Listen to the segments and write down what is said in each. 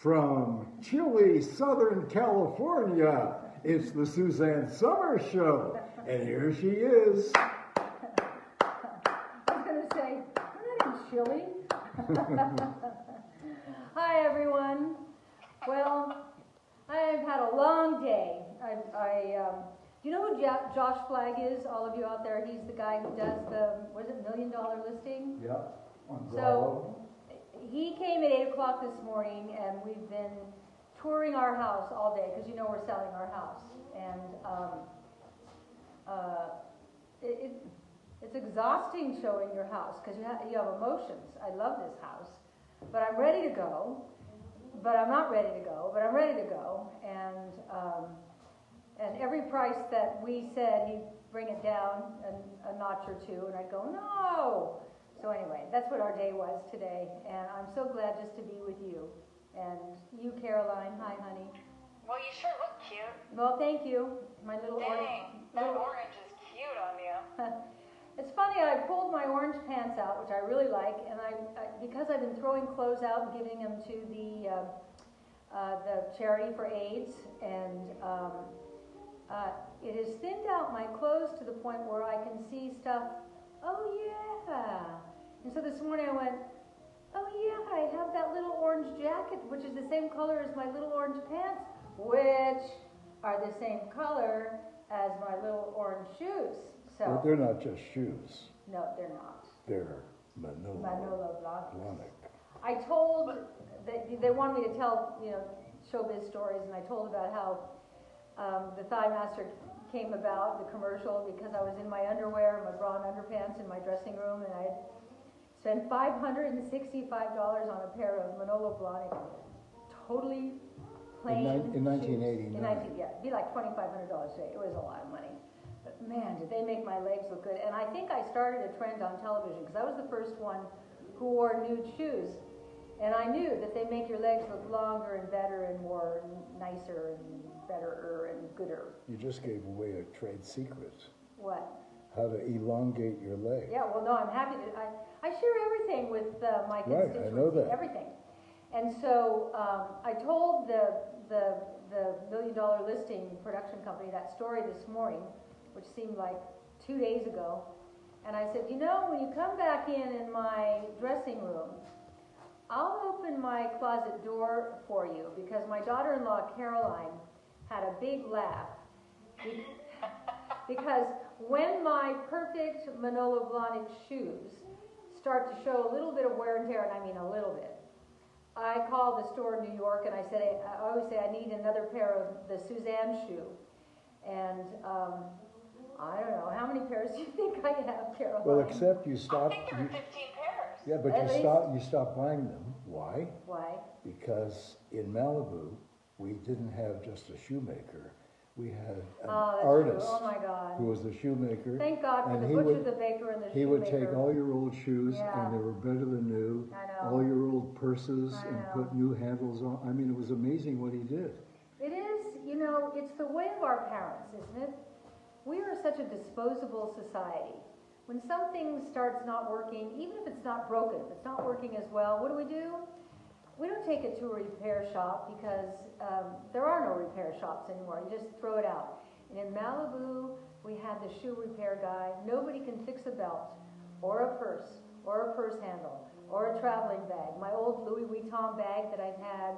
From chilly Southern California, it's the Suzanne Summers Show. And here she is. I was going to say, I'm not chilly. Hi, everyone. Well, I've had a long day. Do you know who Josh Flagg is, all of you out there? He's the guy who does the, what is it, $1 Million Listing? Yep. So he came at 8 o'clock this morning, and we've been touring our house all day, because you know we're selling our house. And it's exhausting showing your house, because you have emotions. I love this house, but I'm ready to go. But I'm not ready to go, but I'm ready to go. And every price that we said, he'd bring it down a notch or two, and I'd go, no! So anyway, that's what our day was today, and I'm so glad just to be with you. And you, Caroline, hi, honey. Well, you sure look cute. Well, thank you. My little Dang, that orange is cute on you. It's funny, I pulled my orange pants out, which I really like, and because I've been throwing clothes out and giving them to the charity for AIDS, and it has thinned out my clothes to the point where I can see stuff. Oh yeah! And so this morning I went, oh yeah, I have that little orange jacket, which is the same color as my little orange pants, which are the same color as my little orange shoes. So well, they're not just shoes. No, they're not. They're Manolo Blahnik. I told they wanted me to tell showbiz stories, and I told about how the Thigh Master came about, the commercial, because I was in my underwear, my bra and underpants in my dressing room, and I had spent $565 on a pair of Manolo Blahnik, totally plain in 1989. Yeah, it'd be like $2,500 today. It was a lot of money. But man, did they make my legs look good. And I think I started a trend on television, because I was the first one who wore nude shoes. And I knew that they make your legs look longer and better and more nicer and better and gooder. You just gave away a trade secret. What? How to elongate your leg. Yeah, well, no, I'm happy to. I share everything with my constituency. Right, I know that. Everything. And so I told the $1 Million Listing production company that story this morning, which seemed like 2 days ago. And I said, when you come back in my dressing room, I'll open my closet door for you, because my daughter-in-law, Caroline, had a big laugh. Because when my perfect Manolo Blahnik shoes start to show a little bit of wear and tear, and I mean a little bit, I called the store in New York, and I always say I need another pair of the Suzanne shoe. And I don't know, how many pairs do you think I have, Caroline? Well, except you I stopped. think there are 15 pairs. Yeah, but you stopped buying them. Why? Why? Because in Malibu, we didn't have just a shoemaker. We had an that's artist true. Oh my God. who was the shoemaker. Thank God for the butcher, the baker, and the shoemaker. He would take all your old shoes, Yeah. and they were better than new. I know. All your old purses, I and know. put new handles on. I mean, it was amazing what he did. It is, it's the way of our parents, isn't it? We are such a disposable society. When something starts not working, even if it's not broken, if it's not working as well, what do? We don't take it to a repair shop, because there are no repair shops anymore. You just throw it out. And in Malibu, we had the shoe repair guy. Nobody can fix a belt, or a purse, or a purse handle, or a traveling bag. My old Louis Vuitton bag that I've had,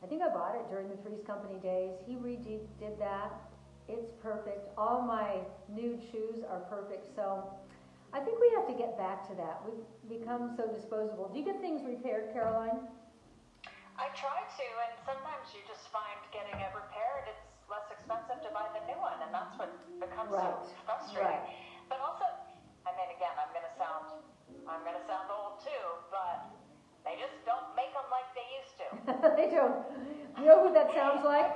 I think I bought it during the Three's Company days. He redid that. It's perfect. All my nude shoes are perfect. So I think we have to get back to that. We've become so disposable. Do you get things repaired, Caroline? I try to, and sometimes you just find getting it repaired, it's less expensive to buy the new one, and that's what becomes so frustrating. Right. But also, again, I'm gonna sound old too, but they just don't make them like they used to. They don't. You know who that sounds like?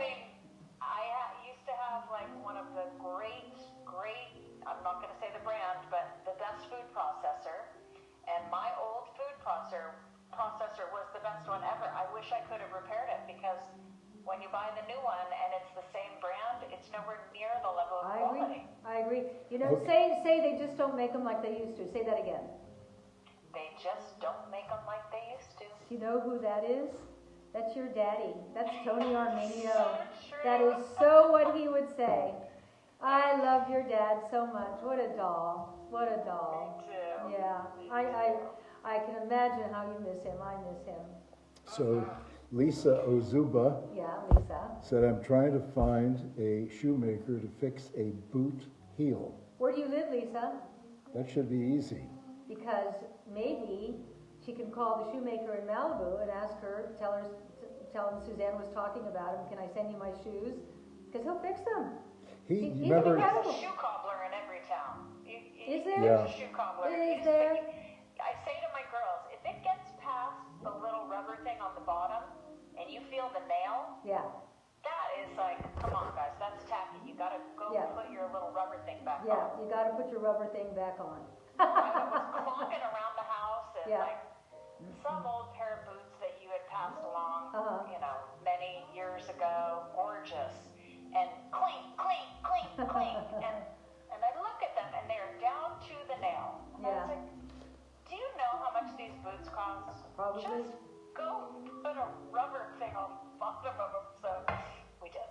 I used to have like one of the great, I'm not gonna say the brand, but the best food processor, and my old food processor was the best one ever. I wish I could have repaired it, because when you buy the new one and it's the same brand, it's nowhere near the level of quality. I agree. Say they just don't make them like they used to. Say that again. They just don't make them like they used to. Do you know who that is? That's your daddy. That's Tony Armenio. So true. That is so what he would say. I love your dad so much. What a doll. What a doll. Me too. Yeah. Me I can imagine how you miss him. I miss him. So Lisa Ozuba Yeah, Lisa. said, I'm trying to find a shoemaker to fix a boot heel. Where do you live, Lisa? That should be easy. Because maybe she can call the shoemaker in Malibu and ask her, tell him Suzanne was talking about him. Can I send you my shoes? Because he'll fix them. He He's remember There's a shoe cobbler in every town. Is there? Yeah. There's a shoe cobbler. Is there? I say to my girls, if it gets past the little rubber thing on the bottom and you feel the nail, Yeah. that is like, come on guys, that's tacky. You gotta go Yeah. put your little rubber thing back Yeah, on. you got to put your rubber thing back on. I was clonking around the house and Yeah. like some old pair of boots that you had passed along, Uh-huh. many years ago, gorgeous, and clink, clink, clink, clink, and I look at them and they're down to the nail. And I Yeah. was like, do you know how much these boots cost? Probably. Just go put a rubber thing on the bottom of them. So we did.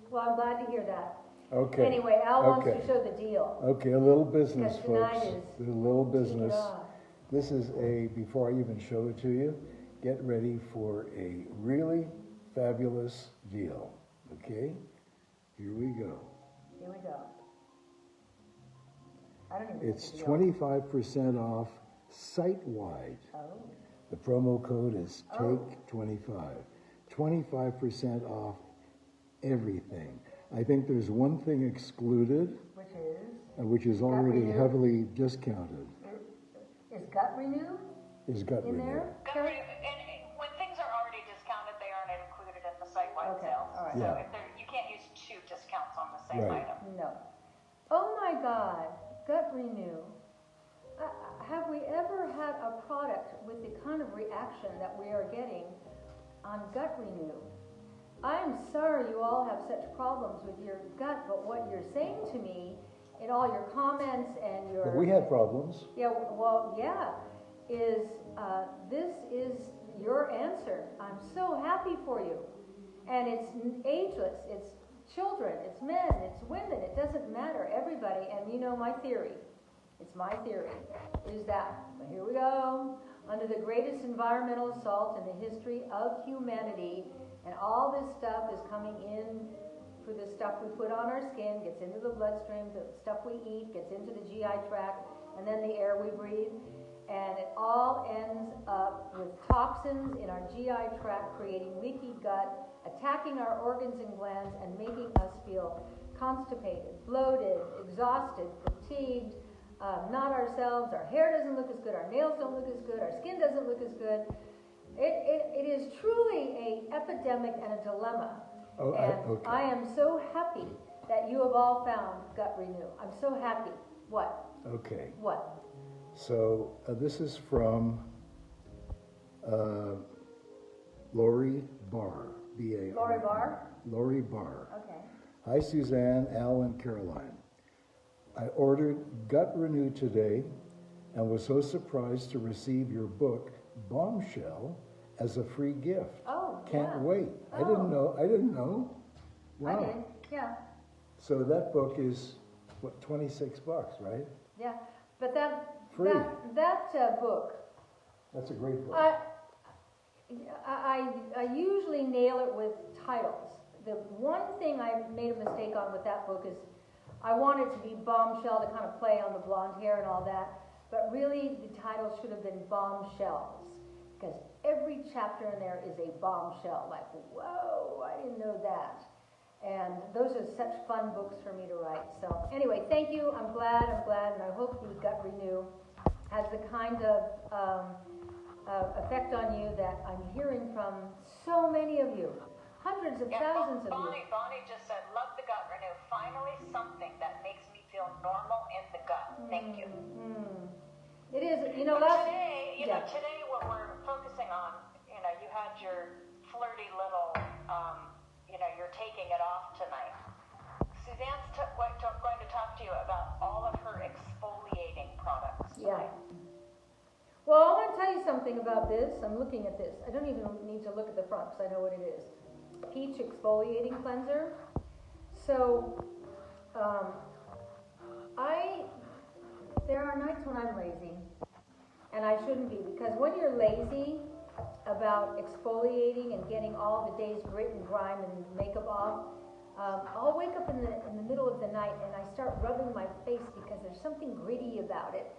Well, I'm glad to hear that. Okay. Anyway, Al wants Okay. to show the deal. Okay, a little business, Because tonight folks. is- A little Take it business. off. This is before I even show it to you, get ready for a really fabulous deal. Okay? Here we go. Here we go. I don't even know It's the deal. 25% off site-wide. Oh, The promo code is Oh. TAKE25. 25% off everything. I think there's one thing excluded, which is which is already Renew. heavily discounted, is Gut Renew is gut in renew. there? And when things are already discounted, they aren't included in the site-wide Okay, sales. all right. So Yeah. if you can't use two discounts on the same Right. item. No. Oh my God, Gut Renew. Have we ever had a product with the kind of reaction that we are getting on Gut Renew? I'm sorry you all have such problems with your gut, but what you're saying to me in all your comments and your... But we had problems. Yeah, well, yeah, is this is your answer. I'm so happy for you. And it's ageless, it's children, it's men, it's women, it doesn't matter, everybody. And you know my theory, it's my theory, is that, here we go, under the greatest environmental assault in the history of humanity, and all this stuff is coming in through the stuff we put on our skin, gets into the bloodstream, the stuff we eat gets into the GI tract, and then the air we breathe, and it all ends up with toxins in our GI tract, creating leaky gut, attacking our organs and glands, and making us feel constipated, bloated, exhausted, fatigued, not ourselves. Our hair doesn't look as good, our nails don't look as good, our skin doesn't look as good. It is truly an epidemic and a dilemma. Oh, And okay. I am so happy that you have all found Gut Renew. I'm so happy. What? Okay. What? So this is from Lori Barr, B-A-R. Lori Barr? Lori Barr. Okay. Hi, Suzanne, Al, and Caroline. I ordered Gut Renew today and was so surprised to receive your book, Bombshell, as a free gift. Oh, Can't yeah. wait. I Oh. didn't know. Wow. I did. Yeah. So that book is, what, $26, right? Yeah. But that Free. that book, That's a great book. I usually nail it with titles. The one thing I made a mistake on with that book is I wanted it to be Bombshell to kind of play on the blonde hair and all that, but really the title should have been Bombshells, because every chapter in there is a bombshell. Like, whoa, I didn't know that. And those are such fun books for me to write. So anyway, thank you. I'm glad, and I hope the Gut Renew has the kind of effect on you that I'm hearing from so many of you, hundreds of thousands of you. Bonnie just said, love the Gut Renew. Finally something that makes me feel normal in the gut. Thank you. It is, But today what we're focusing on, you had your flirty little, you're taking it off tonight. Suzanne's going to talk to you about all of her exfoliating products. Yeah. Well, I want to tell tell you something about this. I'm looking at this. I don't even need to look at the front because I know what it is. Peach Exfoliating Cleanser. So, there are nights when I'm lazy, and I shouldn't be, because when you're lazy about exfoliating and getting all the day's grit and grime and makeup off, I'll wake up in the middle of the night and I start rubbing my face because there's something gritty about it.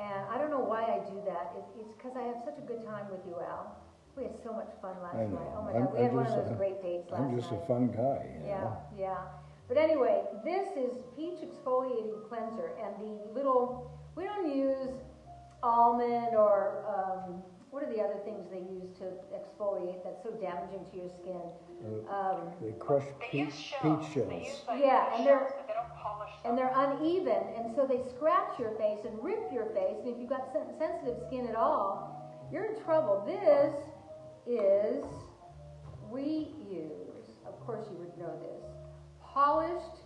And I don't know why I do that. It's because I have such a good time with you, Al. We had so much fun last I know. night. Oh my God, we had one of those great dates last night. I'm just a fun guy, you know? Yeah. But anyway, this is Peach Exfoliating Cleanser, and we don't use almond or, what are the other things they use to exfoliate that's so damaging to your skin? They crush peach shells. They use like Yeah, and shells, but they don't polish them. And they're uneven, and so they scratch your face and rip your face, and if you've got sensitive skin at all, you're in trouble. This is, we use, of course you would know this, polished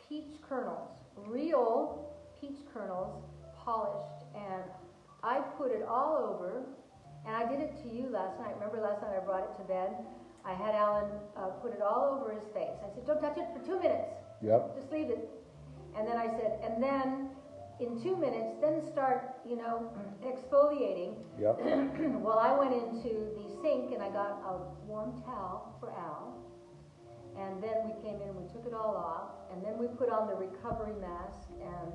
peach kernels, real peach kernels, polished, and I put it all over, and I did it to you last night. Remember last night I brought it to bed? I had Alan put it all over his face. I said, don't touch it for 2 minutes. Yep. Just leave it. And then I said, and then in 2 minutes, then start, exfoliating. Yep. Well, I went into the sink and I got a warm towel for Al. And then we came in and we took it all off. And then we put on the recovery mask. And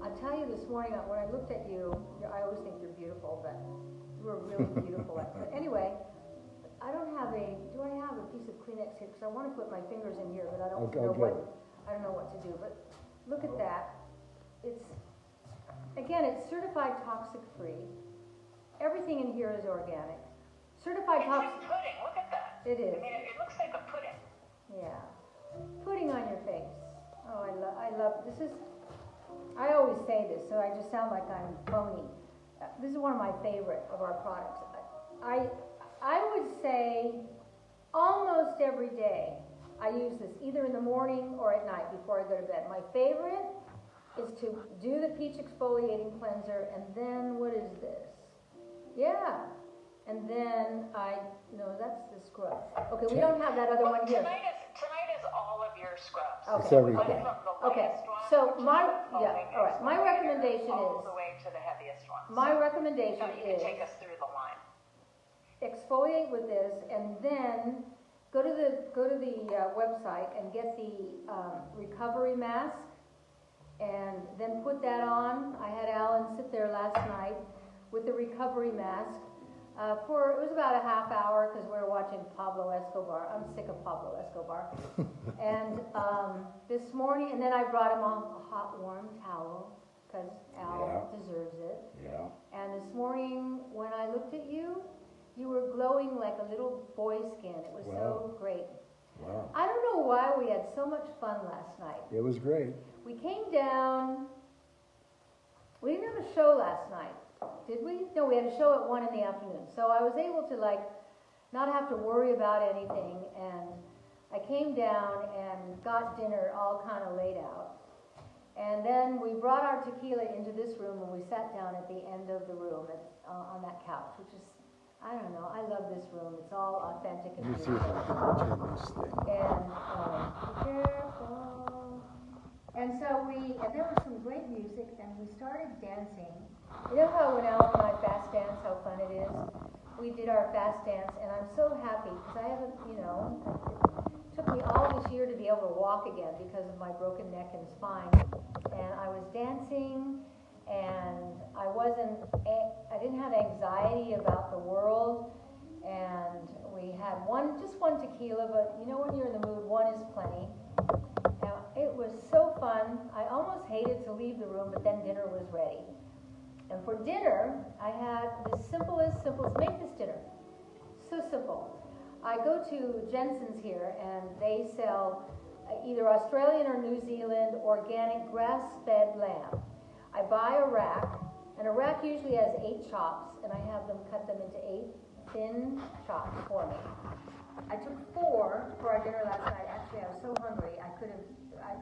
I tell you this morning, when I looked at you, I always think you're beautiful, but you were really beautiful. But anyway, do I have a piece of Kleenex here? Because I want to put my fingers in here, but I don't know what to do. But look at that. It's certified toxic free. Everything in here is organic. Certified It's toxic. like pudding. Look at that. It is. I mean, it looks like a pudding. Yeah. Pudding on your face. Oh, I love, I always say this, so I just sound like I'm phony. This is one of my favorite of our products. I would say almost every day I use this, either in the morning or at night before I go to bed. My favorite is to do the Peach Exfoliating Cleanser, and then what is this? Yeah. And then that's the scrub. Okay, we don't have that other one here. Tonight is all of your scrubs. Okay. It's everything. From the Okay, lightest one, so which is my exfoliator, recommendation all is, the way to the heaviest one. my recommendation So you can is take us through the line. exfoliate with this, and then go to the website and get the recovery mask, and then put that on. I had Alan sit there last night with the recovery mask for, it was about a half hour because we were watching Pablo Escobar. I'm sick of Pablo Escobar. And this morning, and then I brought him a hot warm towel because Al deserves it. Yeah. And this morning when I looked at you, you were glowing like a little boy's skin. It was so great. Wow. I don't know why we had so much fun last night. It was great. We came down, we didn't have a show last night, did we? No, we had a show at 1 in the afternoon. So I was able to not have to worry about anything, and I came down and got dinner all kind of laid out. And then we brought our tequila into this room and we sat down at the end of the room on that couch, which is, I don't know, I love this room. It's all authentic and Let me see if I beautiful. can turn this thing. And be careful. And so and there was some great music, and we started dancing. You know how when Alan and I fast dance, how fun it is? We did our fast dance, and I'm so happy, because I haven't, it took me all this year to be able to walk again because of my broken neck and spine. And I was dancing, and I didn't have anxiety about the world, and we had just one tequila, but when you're in the mood, one is plenty. Now, it was so fun. I almost hated to leave the room, but then dinner was ready. And for dinner, I had the simplest, make this dinner. So simple. I go to Jensen's here, and they sell either Australian or New Zealand organic grass-fed lamb. I buy a rack, and a rack usually has 8 chops, and I have them cut them into 8 thin chops for me. I took 4 for our dinner last night. Actually, I was so hungry,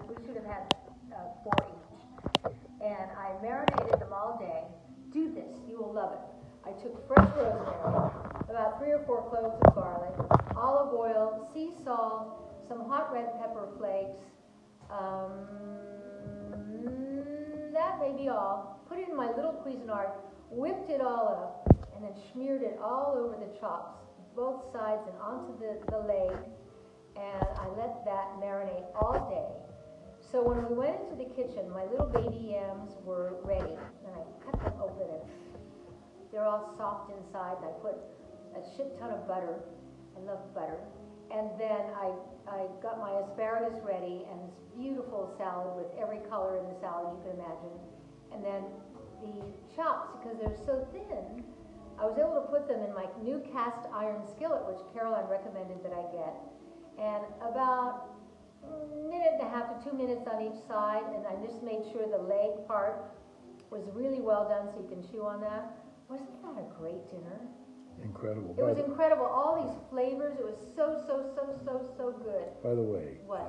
we should have had 4 each. And I marinated them all day. Do this, you will love it. I took fresh rosemary, about 3 or 4 cloves of garlic, olive oil, sea salt, some hot red pepper flakes, that may be all. Put it in my little Cuisinart, whipped it all up, and then smeared it all over the chops, both sides and onto the leg, and I let that marinate all day. So when we went into the kitchen, my little baby yams were ready, and I cut them open, and they're all soft inside, and I put a shit ton of butter. I love butter. And then I got my asparagus ready, and this beautiful salad with every color in the salad you can imagine. And then the chops, because they're so thin, I was able to put them in my new cast iron skillet, which Caroline recommended that I get. And about a minute and a half to 2 minutes on each side, and I just made sure the leg part was really well done so you can chew on that. Wasn't that a great dinner? Incredible. It was incredible. All these flavors. It was so good. By the way, What?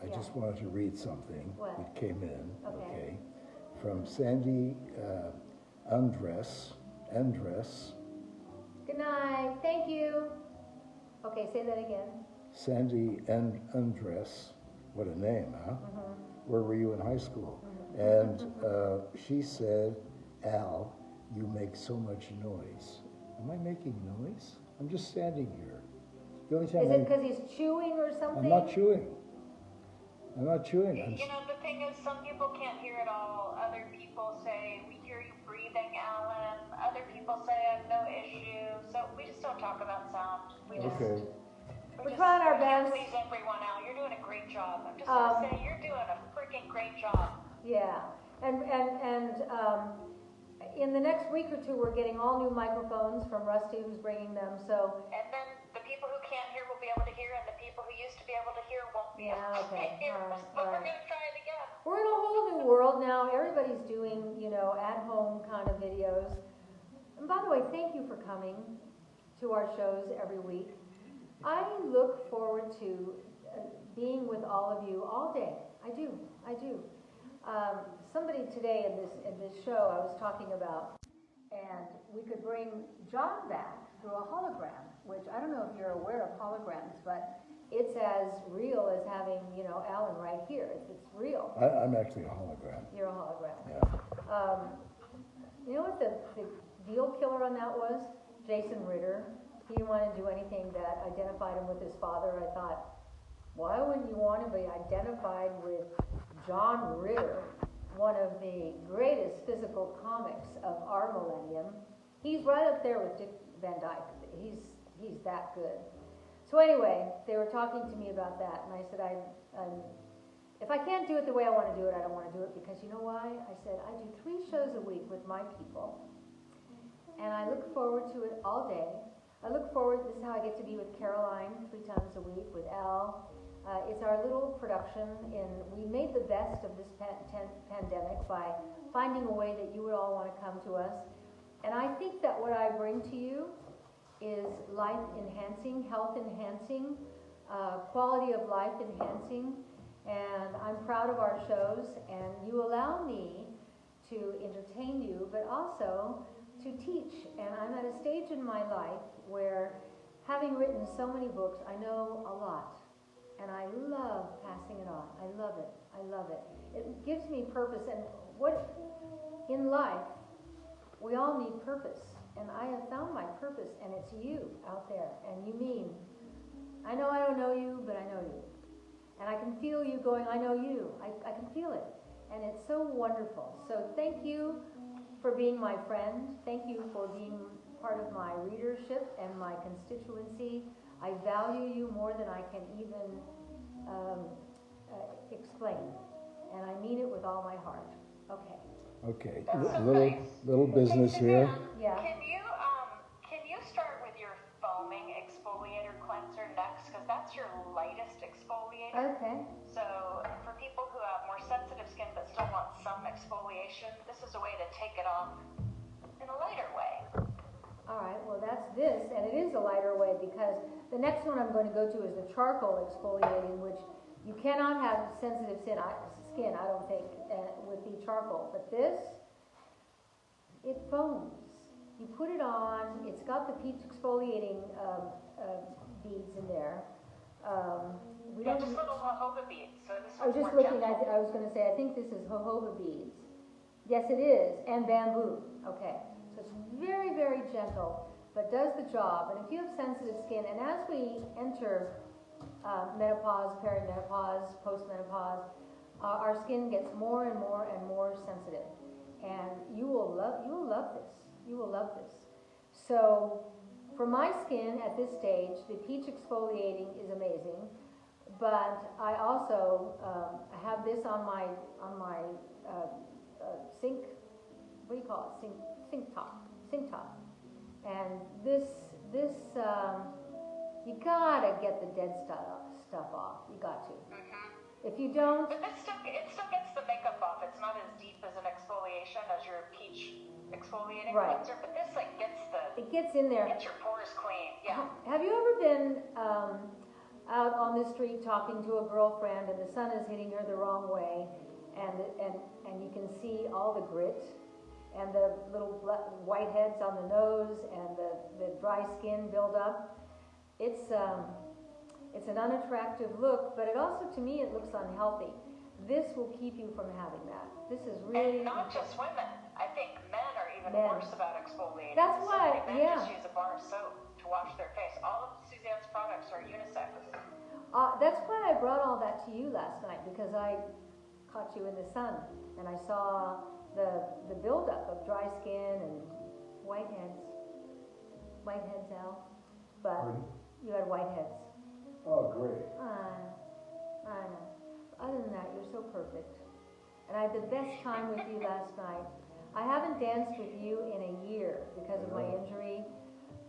I Yeah. just wanted to read something What? that came in. Okay. From Sandy Andres. Good night. Thank you. Okay, say that again. Sandy Andres. What a name, huh? Mm-hmm. Where were you in high school? And she said, Al, you make so much noise. Am I making noise? I'm just standing here. The only time Is it because he's chewing or something? I'm not chewing. I'm You know, the thing is, some people can't hear it all. Other people say, we hear you breathing, Alan. Other people say, I have no issue. So we just don't talk about sound. Okay. We're trying our best. Please everyone, Al. You're doing a great job. I'm just going to say, you're doing a freaking great job. Yeah. And in the next week or two, we're getting all new microphones from Rusty, who's bringing them. So. And then the people who can't hear will be able to hear, and the people who used to be able to hear won't be able to hear. But we're going to try it again. We're in a whole new world now. Everybody's doing, at-home kind of videos. And by the way, thank you for coming to our shows every week. I look forward to being with all of you all day. I do. Somebody today in this show I was talking about, and we could bring John back through a hologram, which I don't know if you're aware of holograms, but it's as real as having, Alan right here. It's real. I'm actually a hologram. You're a hologram. Yeah. You know what the deal killer on that was? Jason Ritter. He didn't want to do anything that identified him with his father. I thought, why wouldn't you want to be identified with John Ritter, one of the greatest physical comics of our millennium? He's right up there with Dick Van Dyke. He's that good. So anyway, they were talking to me about that, and I said, if I can't do it the way I want to do it, I don't want to do it, because you know why? I said, I do 3 shows a week with my people, and I look forward to it all day. I look forward, this is how I get to be with Caroline 3 times a week, with Al. It's our little production, and we made the best of this pandemic by finding a way that you would all want to come to us. And I think that what I bring to you is life enhancing, health enhancing, quality of life enhancing, and I'm proud of our shows, and you allow me to entertain you, but also to teach. And I'm at a stage in my life where, having written so many books, I know a lot. And I love passing it on. I love it. It gives me purpose. And what in life, we all need purpose. And I have found my purpose, and it's you out there. And you mean, I know I don't know you, but I know you. And I can feel you going, I know you. I can feel it. And it's so wonderful. So thank you for being my friend. Thank you for being part of my readership and my constituency. I value you more than I can even explain. And I mean it with all my heart. Okay. Little business here. Yeah. Can you start with your foaming exfoliator cleanser next? Because that's your lightest exfoliator. Okay. So for people who have more sensitive skin but still want some exfoliation, this is a way to take it off in a lighter way. All right, well that's this, and it is a lighter way, because the next one I'm going to go to is the charcoal exfoliating, which you cannot have sensitive skin, I don't think, with the charcoal. But this, it foams. You put it on, it's got the peach exfoliating beads in there. We Yeah, don't. just little jojoba beads. So this I was one's just more looking, gentle. I was going to say, I think this is jojoba beads. Yes, it is, and bamboo. Okay, so it's very, very gentle, but does the job. And if you have sensitive skin, and as we enter menopause, perimenopause, postmenopause, our skin gets more and more and more sensitive, and you will love this. You will love this. So, for my skin at this stage, the peach exfoliating is amazing. But I also have this on my sink. What do you call it? Sink top. And this you gotta get the dead stuff off. You got to. If you don't, But it still gets the makeup off. It's not as deep as an exfoliation as your peach exfoliating Right. cleanser, but this like it gets in there. gets your pores clean. Yeah. Have you ever been out on the street talking to a girlfriend, and the sun is hitting her the wrong way, and you can see all the grit and the little whiteheads on the nose and the dry skin build up? It's an unattractive look, but it also, to me, it looks unhealthy. This will keep you from having that. This is really... And not just women. I think men are even worse about exfoliating. That's So why, many men just use a bar of soap to wash their face. All of Suzanne's products are unisex. That's why I brought all that to you last night, because I caught you in the sun, and I saw the buildup of dry skin and whiteheads. Whiteheads, Al. But Pardon? you had whiteheads. Oh, great. I know. Other than that, you're so perfect. And I had the best time with you last night. I haven't danced with you in a year because of my injury.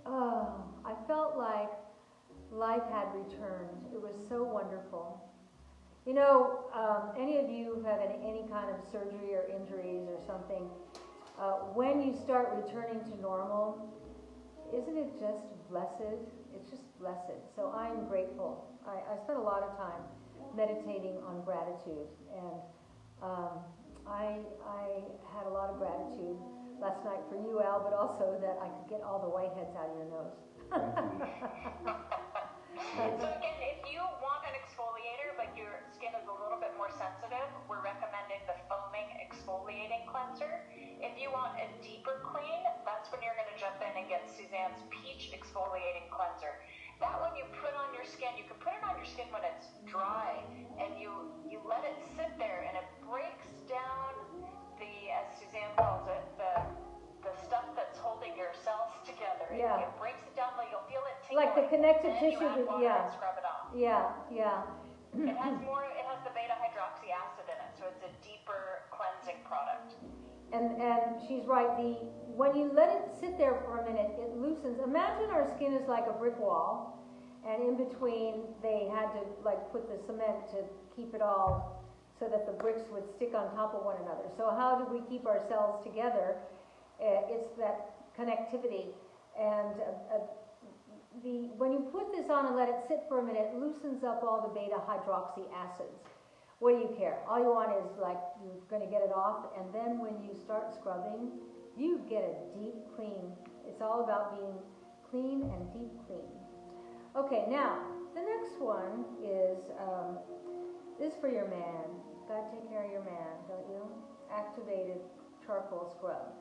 Oh, I felt like life had returned. It was so wonderful. You know, any of you who have any kind of surgery or injuries or something, when you start returning to normal, isn't it just blessed? It's just blessed. So I'm grateful. I spent a lot of time meditating on gratitude, and I had a lot of gratitude last night for you, Al, but also that I could get all the whiteheads out of your nose. So again, if you want an exfoliator, but your skin is a little bit more sensitive, we're recommending the foaming exfoliating cleanser. If you want a deeper clean, that's when you're going to jump in and get Suzanne's peach exfoliating cleanser. That one you put on your skin. You can put it on your skin when it's dry, and you let it sit there, and it breaks down the, as Suzanne calls it, the stuff that's holding your cells together. Yeah. It breaks it down, like you'll feel it tingling. Like the connective then tissue. you add water and scrub it off. Yeah. It has the beta hydroxy acid in it, so it's a deeper cleansing product. And she's right. When you let it sit there for a minute, it loosens. Imagine our skin is like a brick wall, and in between they had to put the cement to keep it all so that the bricks would stick on top of one another. So how do we keep our cells together? It's that connectivity. And when you put this on and let it sit for a minute, it loosens up all the beta hydroxy acids. What do you care? All you want is you're going to get it off, and then when you start scrubbing, you get a deep clean. It's all about being clean and deep clean. Okay, now the next one is this for your man. Got to take care of your man, don't you? Activated charcoal scrub.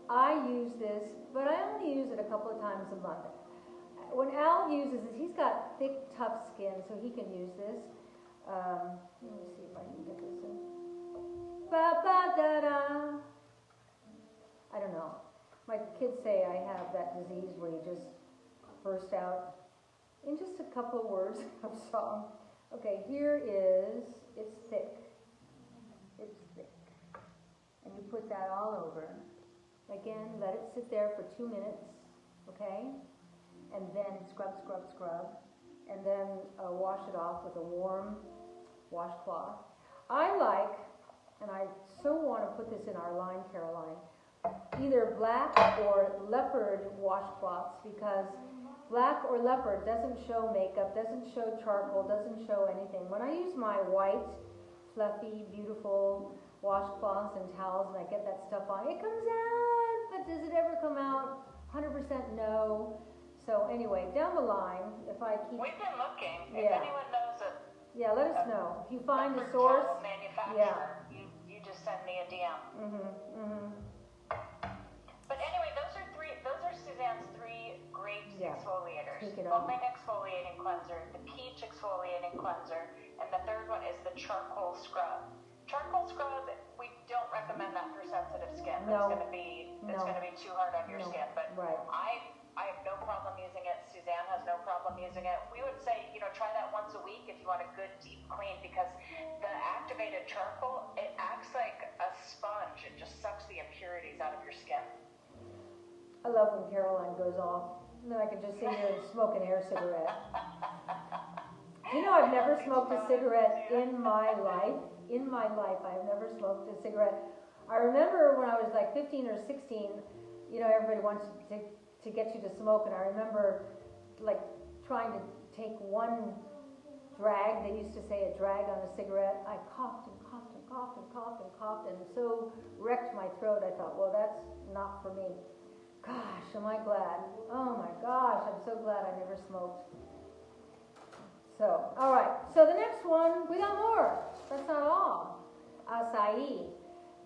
I use this, but I only use it a couple of times a month. When Al uses it, he's got thick, tough skin, so he can use this. Let me see if I can get this in. Ba-ba-da-da. I don't know. My kids say I have that disease where you just burst out in just a couple of words of song. Okay, here is, it's thick. It's thick. And you put that all over. Again, let it sit there for 2 minutes, okay? And then scrub, scrub, scrub. And then wash it off with a warm washcloth. I like, and I so want to put this in our line, Caroline, either black or leopard washcloths, because black or leopard doesn't show makeup, doesn't show charcoal, doesn't show anything. When I use my white, fluffy, beautiful washcloths and towels and I get that stuff on, it comes out, but does it ever come out? 100% no. So anyway, down the line, if I keep, We've been looking. If Yeah. anyone knows it, yeah, let us know. If you find the fruit source, towel manufacturer, yeah. you just send me a DM. Mm-hmm. But anyway, those are Suzanne's 3 great Yeah. exfoliators. Take it on. Foaming exfoliating cleanser, the peach exfoliating cleanser, and the third one is the charcoal scrub. Charcoal scrub, we don't recommend that for sensitive skin. No. It's gonna be too hard on your No. skin. But Right. I have no problem using it. Suzanne has no problem using it. We would say, try that once a week if you want a good deep clean, because the activated charcoal, it acts like a sponge. It just sucks the impurities out of your skin. I love when Caroline goes off. And then I can just sit here and smoke an air cigarette. I've never smoked a cigarette in my life. In my life, I have never smoked a cigarette. I remember when I was like 15 or 16, everybody wants to get you to smoke, and I remember like trying to take one drag. They used to say a drag on a cigarette. I coughed and coughed and coughed and coughed and coughed, and so wrecked my throat. I thought, well, that's not for me. Gosh, am I glad. Oh my gosh, I'm so glad I never smoked. So, all right. So the next one, we got more. That's not all. Acai.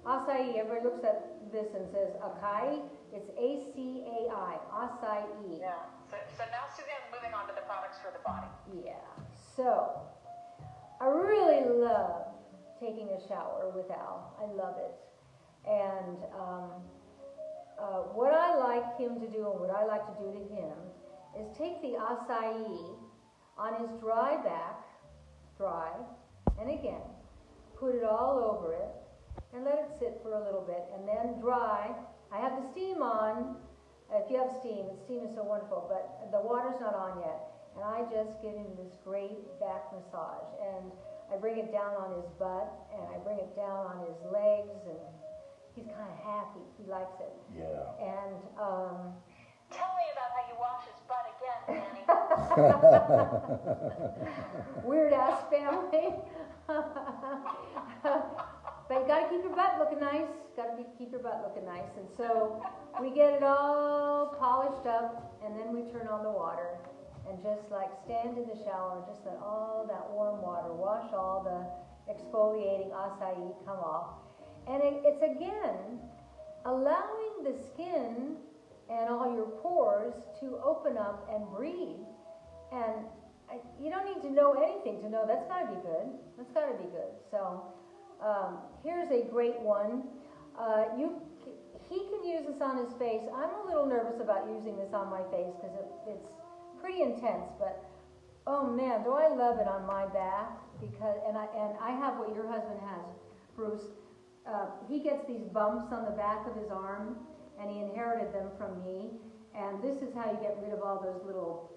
Acai, everybody looks at this and says acai. It's A-C-A-I. Acai. Yeah. So now Suzanne's moving on to the products for the body. Yeah. So, I really love taking a shower with Al. I love it. And what I like him to do and what I like to do to him is take the acai on his dry back, and again, put it all over it, and let it sit for a little bit, and then dry. I have the steam on. If you have steam is so wonderful, but the water's not on yet. And I just give him this great back massage, and I bring it down on his butt, and I bring it down on his legs, and he's kind of happy. He likes it. Yeah. And Tell me about how you wash his butt again, Danny. weird ass family. But you gotta keep your butt looking nice. Keep your butt looking nice. And so we get it all polished up, and then we turn on the water and just like stand in the shower and just let all that warm water wash all the exfoliating acai come off. And it's again allowing the skin and all your pores to open up and breathe. And you don't need to know anything to know that's got to be good. That's got to be good. So here's a great one. He can use this on his face. I'm a little nervous about using this on my face because it's pretty intense. But oh man, do I love it on my back, because and I have what your husband has, Bruce. He gets these bumps on the back of his arm, and he inherited them from me. And this is how you get rid of all those little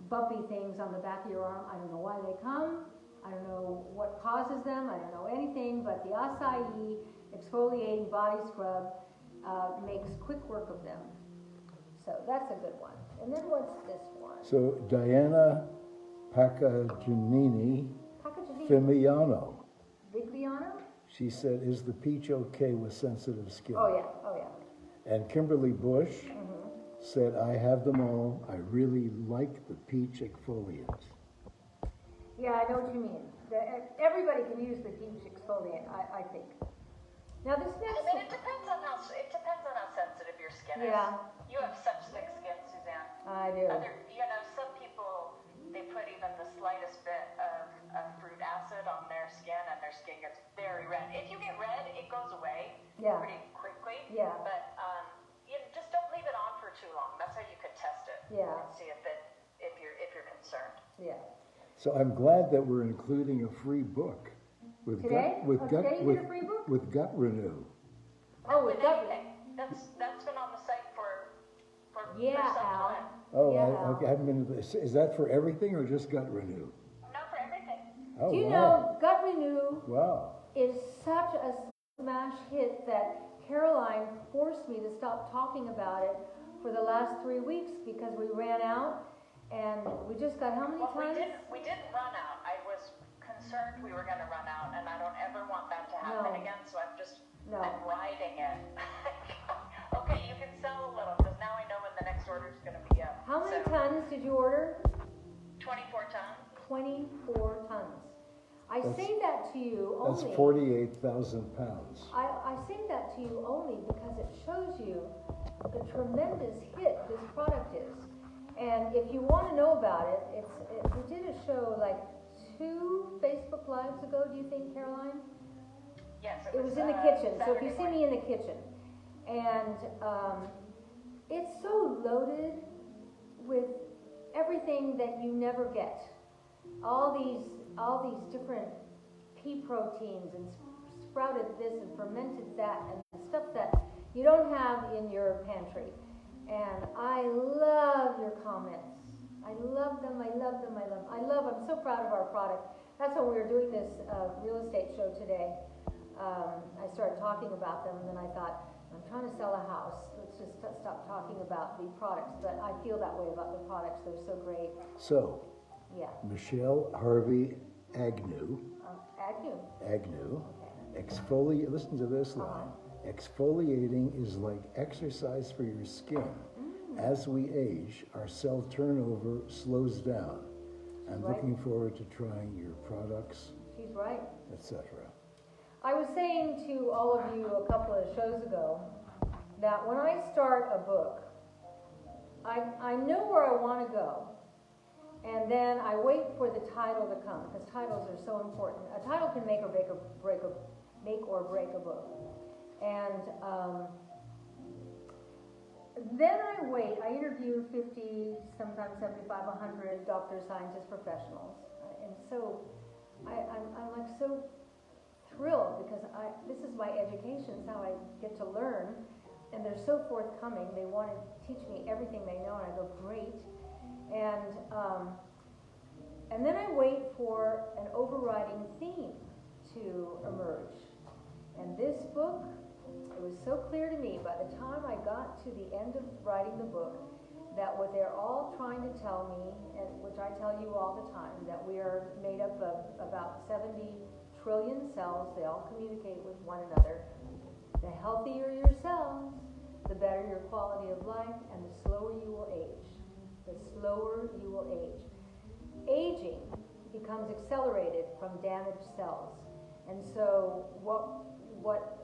bumpy things on the back of your arm. I don't know why they come. I don't know what causes them. I don't know anything. But the acai exfoliating body scrub makes quick work of them. So that's a good one. And then what's this one? So Diana Paccaginini Fimiano. Vigliano? She said, is the peach okay with sensitive skin? Oh yeah. And Kimberly Bush said, I have them all. I really like the peach exfoliant. Yeah, I know what you mean. Everybody can use the peach exfoliant, I think. Now this next I mean, it depends on how sensitive your skin is. Yeah. You have such thick skin, Suzanne. I do. Some people, they put even the slightest bit of fruit acid on their skin, and their skin gets very red. If you get red, it goes away pretty quickly. Yeah. But just don't leave it on for too long. That's how you could test it. Yeah. And see if you're concerned. Yeah. So I'm glad that we're including a free book with Today? Today you get a free book? With Gut Renew. Oh, with gut. That's been on the site for Yeah, some Al. time. Oh, Yeah. I haven't been to this. Is that for everything or just Gut Renew? No, for everything. Oh, Do you wow. know Gut Renew Wow. is such a smash hit that Caroline forced me to stop talking about it for the last 3 weeks because we ran out, and we just got how many times? We didn't run out. I was concerned we were going to run out, and I don't ever want that to happen No. again. So I'm No. riding it. Okay, you can sell order's going to be up. How many So, tons did you order? 24 tons. 24 tons. I say that to you That's only. 48,000 pounds. I say that to you only because it shows you the tremendous hit this product is. And if you want to know about it, we did a show like 2 Facebook Lives ago, do you think, Caroline? Yes, It was in the kitchen, so if Saturday you see morning. me in the kitchen. And it's so loaded with everything that you never get. All these different pea proteins and sprouted this and fermented that and stuff that you don't have in your pantry. And I love your comments. I love them, I love them, I'm so proud of our product. That's when we were doing this real estate show today. I started talking about them, and then I thought, I'm trying to sell a house. Let's just stop talking about the products. But I feel that way about the products. They're so great. So, Yeah. Michelle Harvey Agnew, Agnew. Okay. Listen to this line. Exfoliating is like exercise for your skin. As we age, our cell turnover slows down. I'm Right. looking forward to trying your products, She's right. etc. I was saying to all of you a couple of shows ago that when I start a book, I know where I want to go, and then I wait for the title to come, because titles are so important. A title can make or break a book. And then I wait. I interview 50, sometimes 75, 100 doctors, scientists, professionals, and so I'm like so thrilled because this is my education. It's how I get to learn, and they're so forthcoming. They want to teach me everything they know, and I go, great. And then I wait for an overriding theme to emerge. And this book, it was so clear to me by the time I got to the end of writing the book that what they're all trying to tell me, and which I tell you all the time, that we are made up of about 70 trillion cells. They all communicate with one another. The healthier your cells, the better your quality of life, and the slower you will age. The slower you will age. Aging becomes accelerated from damaged cells. And so what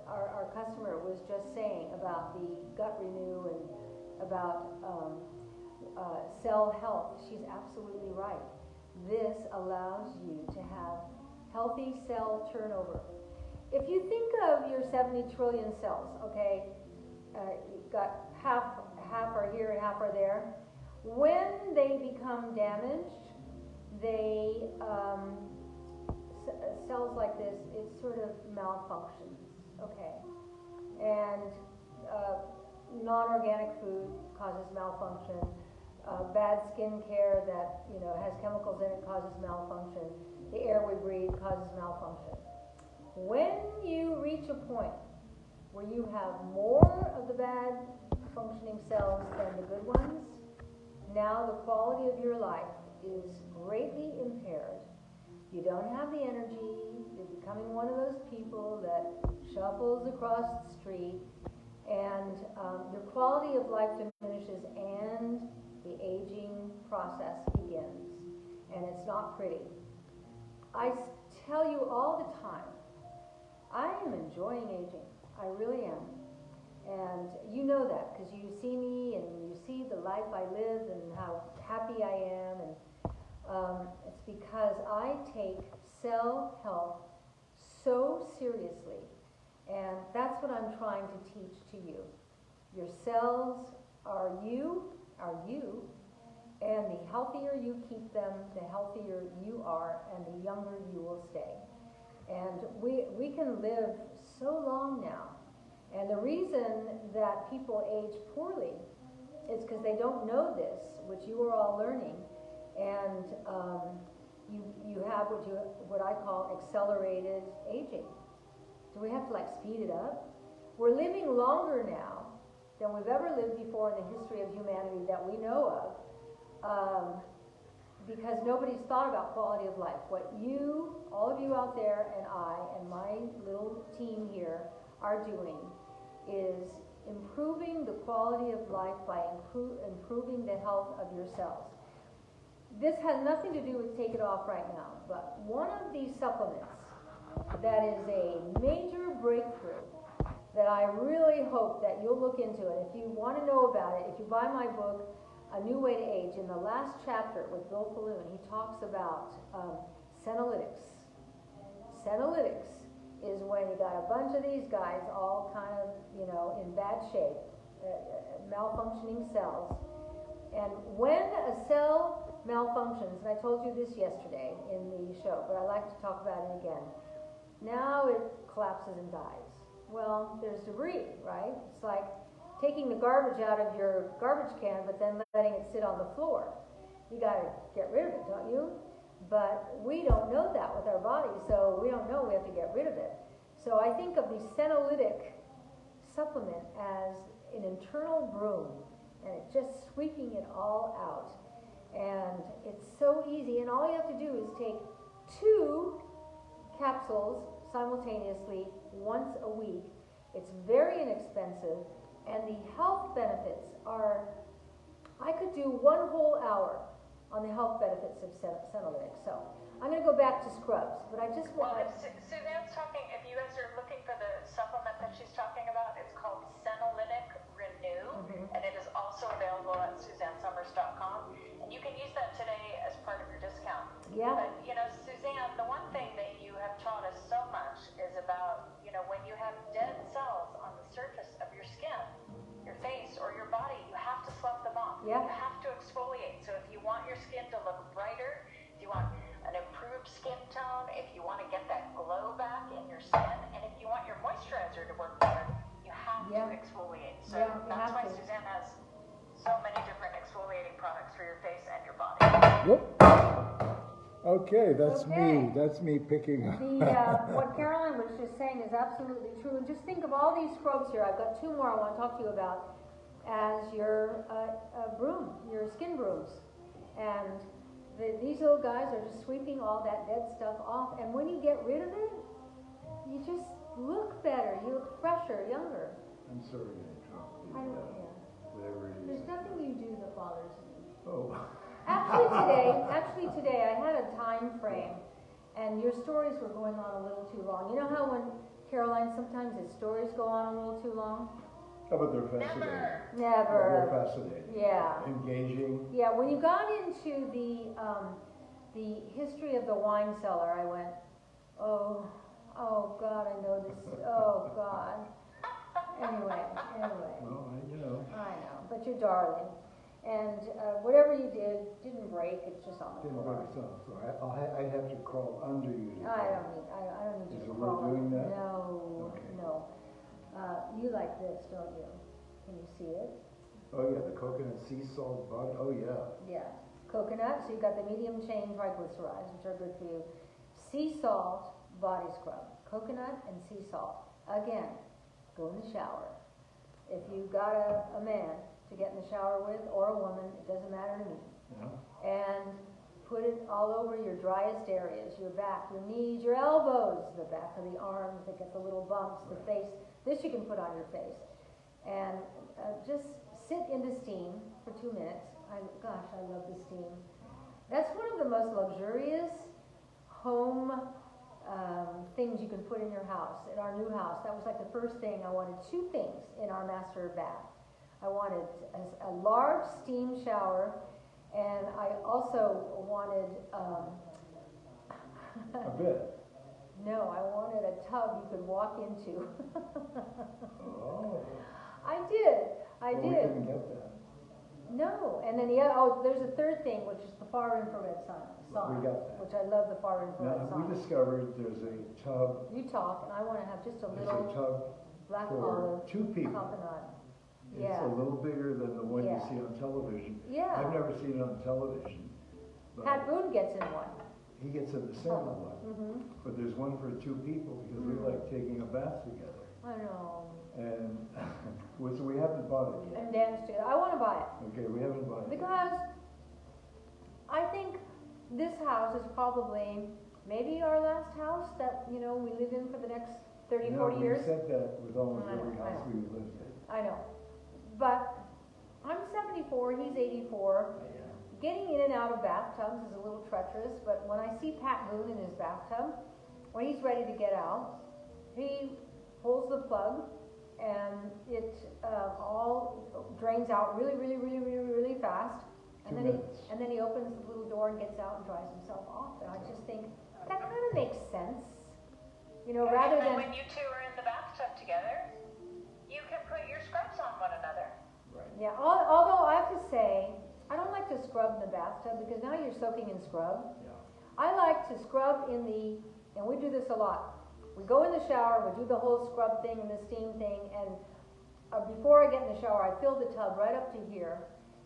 our customer was just saying about the gut renew and about cell health, she's absolutely right. This allows you to have healthy cell turnover. If you think of your 70 trillion cells, okay, you've got half are here and half are there. When they become damaged, they cells like this, it sort of malfunctions, okay, and non-organic food causes malfunction. Bad skin care that has chemicals in it causes malfunction. The air we breathe causes malfunction. When you reach a point where you have more of the bad functioning cells than the good ones, now the quality of your life is greatly impaired. You don't have the energy. You're becoming one of those people that shuffles across the street, and your quality of life diminishes, and the aging process begins, and it's not pretty. I tell you all the time, I am enjoying aging. I really am. And you know that because you see me and you see the life I live and how happy I am. And it's because I take cell health so seriously. And that's what I'm trying to teach to you. Your cells are you, and the healthier you keep them, the healthier you are, and the younger you will stay. And we can live so long now. And the reason that people age poorly is because they don't know this, which you are all learning. And you have what I call accelerated aging. Do we have to speed it up? We're living longer now than we've ever lived before in the history of humanity that we know of, because nobody's thought about quality of life. What you, all of you out there, and I, and my little team here are doing is improving the quality of life by improving the health of your cells. This has nothing to do with take it off right now, but one of these supplements that is a major breakthrough that I really hope that you'll look into it. If you want to know about it, if you buy my book, A New Way to Age, in the last chapter with Bill Falloon, he talks about senolytics. Senolytics is when you got a bunch of these guys all kind of, in bad shape, malfunctioning cells. And when a cell malfunctions, and I told you this yesterday in the show, but I like to talk about it again. Now it collapses and dies. Well, there's debris, right? It's like taking the garbage out of your garbage can, but then letting it sit on the floor. You got to get rid of it, don't you? But we don't know that with our bodies, so we don't know we have to get rid of it. So I think of the senolytic supplement as an internal broom, and it's just sweeping it all out. And it's so easy, and all you have to do is take 2 capsules simultaneously once a week. It's very inexpensive, and the health benefits are, I could do 1 whole hour on the health benefits of senolytics. So I'm going to go back to scrubs, but I just want to... Suzanne's talking, if you guys are looking for the supplement that she's talking about, it's called Senolytic Renew, and it is also available at SuzanneSummers.com, and you can use that today as part of your discount. Yeah. But, Suzanne, the one thing that you have taught us so much is about, when you have dead cells on the surface of your skin, your face, or your body, you have to slough them off. Yeah. You have to exfoliate. So if you want your skin to look brighter, if you want an improved skin tone, if you want to get that glow back in your skin, and if you want your moisturizer to work better, you have to exfoliate. So that's why Suzanne has so many different exfoliating products for your face and your body. Whoop. Okay, that's me. That's me picking up. What Caroline was just saying is absolutely true. And just think of all these scrubs here. I've got 2 more I want to talk to you about as your broom, your skin brooms. And these little guys are just sweeping all that dead stuff off. And when you get rid of it, you just look better. You look fresher, younger. I'm sorry to interrupt you. I don't care. Whatever it is. There's nothing you do that bothers me. Oh. Actually today I had a time frame, and your stories were going on a little too long. You know how when Caroline, sometimes his stories go on a little too long? How about they're fascinating? Never. They're fascinating. Yeah. Engaging. Yeah, when you got into the history of the wine cellar, I went, oh God, I know this, oh God. Anyway. Well, I know, but you're darling. And whatever you did didn't break. It's just on the floor. Didn't break itself. So I'd have to crawl under you. I don't need you Is to it crawl. worth doing that? No, Okay. no. You like this, don't you? Can you see it? Oh yeah, the coconut sea salt body. Oh yeah. Yeah. Coconut. So you got the medium chain triglycerides, which are good for you. Sea salt body scrub. Coconut and sea salt. Again, go in the shower. If you got a man to get in the shower with, or a woman, it doesn't matter to me. Yeah. And put it all over your driest areas, your back, your knees, your elbows, the back of the arms that get the little bumps, the face. This you can put on your face. And just sit in the steam for 2 minutes. Gosh, I love the steam. That's one of the most luxurious home things you can put in your house, in our new house. That was like the first thing. I wanted 2 things in our master bath. I wanted a large steam shower, and I also wanted A bit. No, I wanted a tub you could walk into. Oh. I did. Well, we couldn't get that. No, and then there's a third thing, which is the far infrared sauna. We got that. Which I love the far infrared Now, sauna. we discovered there's a tub. You talk, and I want to have just a There's a little tub black for olive 2 people. tapenade. It's Yeah. a little bigger than the one you Yeah. see on television. Yeah. I've never seen it on television. But Pat Boone gets in one. he gets in the center one. Mm-hmm. But there's one for 2 people because we like taking a bath together. I know. And so we haven't bought it yet. And dance together. I want to buy it. Okay, we haven't bought it yet. Because I think this house is probably maybe our last house that, we live in for the next 30, 40 years. We've said that with almost I know, every I house know. we've lived in. I know. But I'm 74, he's 84. Getting in and out of bathtubs is a little treacherous, but when I see Pat Boone in his bathtub, when he's ready to get out, he pulls the plug and it all drains out really fast. And then he opens the little door and gets out and dries himself off. And I just think that kind of makes sense, you know, rather and then than when you two are in the bathtub together, you can put your scrubs on one another. Right. yeah. Although I have to say, I don't like to scrub in the bathtub because now you're soaking in scrub. Yeah. I like to scrub in the, and we do this a lot. We go in the shower, we do the whole scrub thing and the steam thing, and before I get in the shower, I fill the tub right up to here,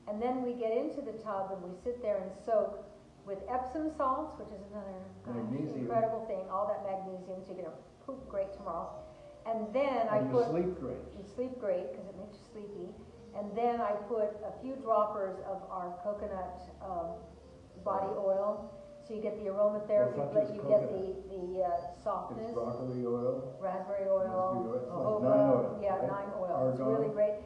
and then we get into the tub and we sit there and soak with Epsom salts, which is another Magnesium. incredible thing, all that magnesium, so you're going to poop great tomorrow. And then And you sleep great. You sleep great because it makes you sleepy. And then I put a few droppers of our coconut body oil, so you get the aromatherapy, Well, it's not but just you coconut. get the softness. It's broccoli oil. Raspberry oil, It's like jojoba, nine oil, yeah, right? 9 oil. It's Argan. really great.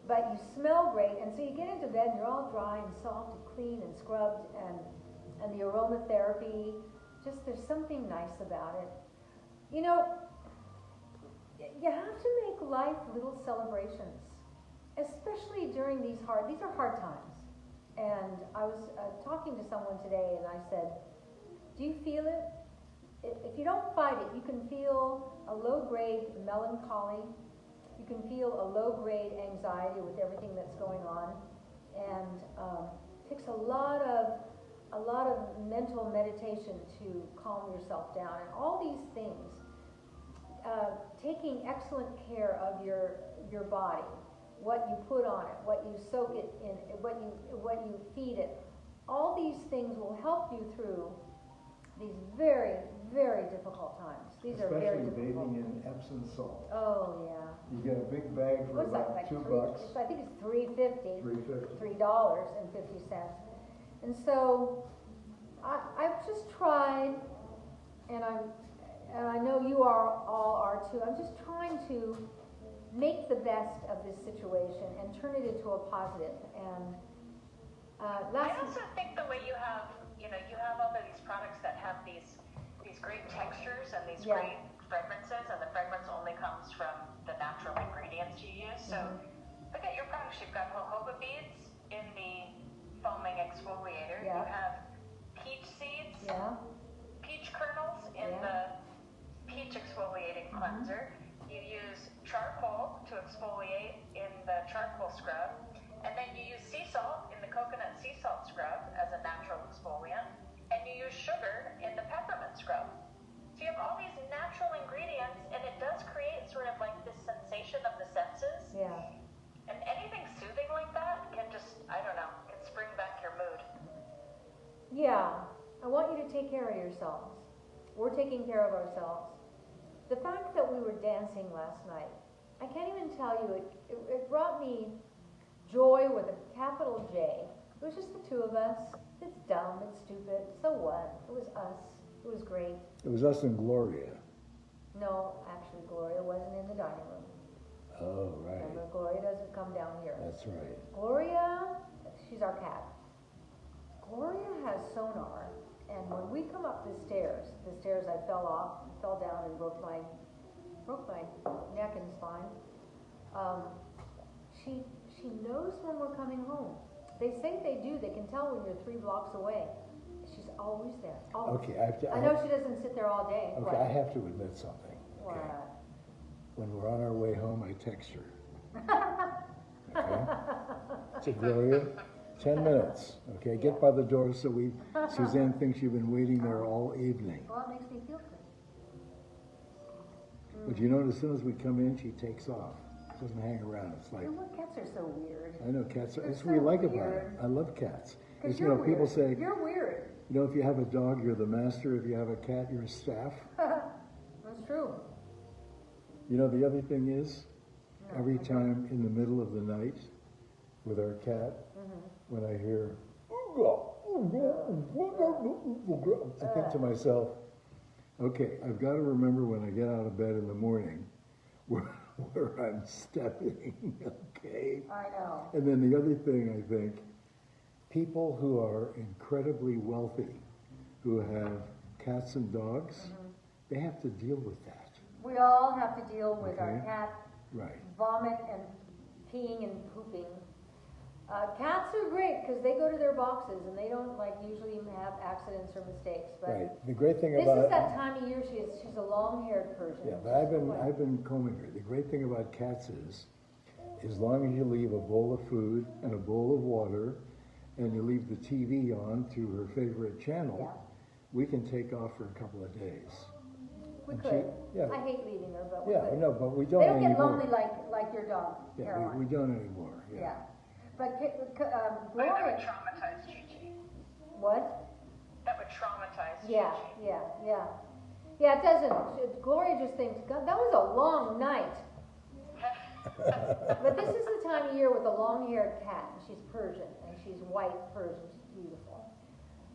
But you smell great, and so you get into bed and you're all dry and soft and clean and scrubbed, and the aromatherapy, just there's something nice about it. You know, you have to make life little celebrations, especially during these are hard times. And I was talking to someone today, and I said, do you feel it? If you don't fight it, you can feel a low-grade melancholy. You can feel a low-grade anxiety with everything that's going on, and it takes a lot of mental meditation to calm yourself down. And all these things, taking excellent care of your body, what you put on it, what you soak it in, what you feed it, all these things will help you through these very, very difficult times. These are very Especially difficult. bathing in Epsom salt. Oh yeah. You get a big bag for What's that, about like $2. I think it's $3.50. $3.50. $3.50. And so I've just tried, and I know you all are too. I'm just trying to make the best of this situation and turn it into a positive. And I also think the way you have all of these products that have these great textures and these great fragrances, and the fragrance only comes from the natural ingredients you use. So look at your products. You've got jojoba beads in the foaming exfoliator. Yeah. You have peach seeds, yeah, peach kernels in the peach exfoliating cleanser. You use charcoal to exfoliate in the charcoal scrub. And then you use sea salt in the coconut sea salt scrub as a natural exfoliant. And you use sugar in the peppermint scrub. So you have all these natural ingredients, and it does create sort of like this sensation of the senses. yeah. And anything soothing like that can just, I don't know, can spring back your mood. Yeah, I want you to take care of yourselves. We're taking care of ourselves. The fact that we were dancing last night, I can't even tell you, it brought me joy with a capital J. It was just the two of us. It's dumb, it's stupid, so what? It was us. It was great. It was us and Gloria. No, actually, Gloria wasn't in the dining room. Oh, right. Remember, Gloria doesn't come down here. That's right. Gloria, she's our cat. Gloria has sonar, and when we come up the stairs I fell down and broke my neck and spine. She knows when we're coming home. They say they do. They can tell when you're 3 blocks away. She's always there. Always. Okay, I know she doesn't sit there all day. Okay, What? I have to admit something. What? Okay. When we're on our way home, I text her. Okay? Say, Gloria, 10 minutes. Okay, get by the door so Suzanne thinks you've been waiting there all evening. Well, it makes me feel good. But you know, as soon as we come in, she takes off. She doesn't hang around. It's like, You know what? Cats are so weird. I know cats. That's They're what we so like about weird. it. I love cats. Because It's, you know, you're people weird. say, You're weird. you know, if you have a dog, you're the master. If you have a cat, you're a staff. That's true. You know, the other thing is, No, every I don't. time in the middle of the night with our cat, when I hear, I think to myself, okay, I've got to remember when I get out of bed in the morning, where I'm stepping, okay? I know. And then the other thing, I think, people who are incredibly wealthy, who have cats and dogs, they have to deal with that. We all have to deal with our Okay. cat Right. vomit and peeing and pooping. Cats are great because they go to their boxes and they don't like usually have accidents or mistakes. But Right. The great thing this about is that time of year. She's a long-haired Persian. yeah, but I've been combing her. The great thing about cats is, as long as you leave a bowl of food and a bowl of water, and you leave the TV on to her favorite channel, Yeah. we can take off for a couple of days. We And could. yeah. I hate leaving her, but we Yeah, could. no, but we don't They don't anymore. get lonely like your dog, Yeah, Caroline. we don't anymore. Yeah. Yeah. But That would Gloria, traumatize Gigi. what? That would traumatize Yeah, Gigi. yeah. Yeah, it doesn't. Gloria just thinks, God, that was a long night. But this is the time of year with a long-haired cat, and she's Persian, and she's white Persian, she's beautiful.